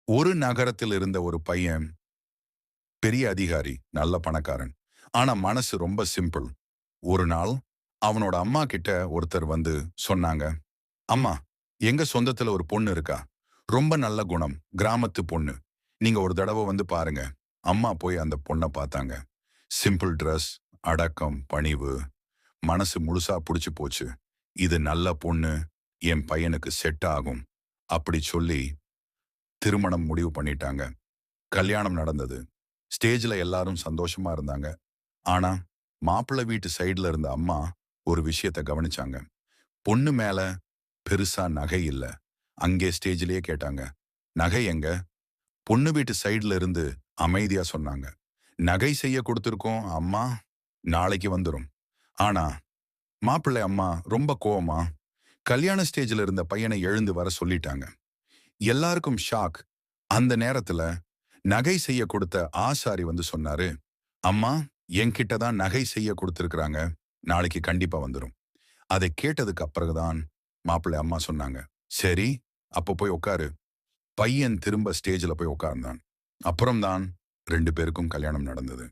ஒரு நகரத்தில் இருந்த ஒரு பையன் பெரிய அதிகாரி, நல்ல பணக்காரன். ஆனா மனசு ரொம்ப சிம்பிள். ஒரு நாள் அவனோட அம்மா கிட்ட ஒருத்தர் வந்து சொன்னாங்க, "அம்மா, எங்க சொந்தத்துல ஒரு பொண்ணு இருக்கா. ரொம்ப நல்ல குணம், கிராமத்து பொண்ணு. நீங்க ஒரு தடவ வந்து பாருங்க." அம்மா போய் அந்த பொண்ண பார்த்தாங்க. சிம்பிள் டிரஸ், அடக்கம், பணிவு. மனசு முழுசா புடிச்சு போச்சு. இது நல்ல பொண்ணு, என் பையனுக்கு செட் ஆகும். அப்படி சொல்லி திருமணம் முடிவு பண்ணிட்டாங்க. கல்யாணம் நடந்தது. ஸ்டேஜ்ல எல்லாரும் சந்தோஷமா இருந்தாங்க. ஆனா, மாப்பிள்ளை வீட்டு சைடுல இருந்த அம்மா ஒரு விஷயத்த கவனிச்சாங்க. பொண்ணு மேல பெருசா நகை இல்ல. அங்கே ஸ்டேஜ்லயே கேட்டாங்க. "நகை எங்க?" பொண்ணு வீட்டு சைடுல இருந்து அமைதியா சொன்னாங்க. "நகை செய்ய கொடுத்திருக்கோம் அம்மா. நாளைக்கு வந்துரும்." ஆனா, மாப்பிள்ளை அம்மா ரொம்ப கோவமா கல்யாண ஸ்டேஜ்ல இருந்த பையனை எழுந்து வர சொல்லிட்டாங்க. எல்லாருக்கும் ஷாக். அந்த நேரத்துல நகை செய்ய கொடுத்த ஆசாரி வந்து சொன்னாரு, "அம்மா, என்கிட்ட தான் நகை செய்ய கொடுத்திருக்கிறாங்க. நாளைக்கு கண்டிப்பா வந்துரும்." அதை கேட்டதுக்கு அப்புறம்தான் மாப்பிள்ளை அம்மா சொன்னாங்க, "சரி, அப்ப போய் உட்காரு." பையன் திரும்ப ஸ்டேஜ்ல போய் உட்கார்ந்தான். அப்புறம்தான் 2 பேருக்கும் கல்யாணம் நடந்தது.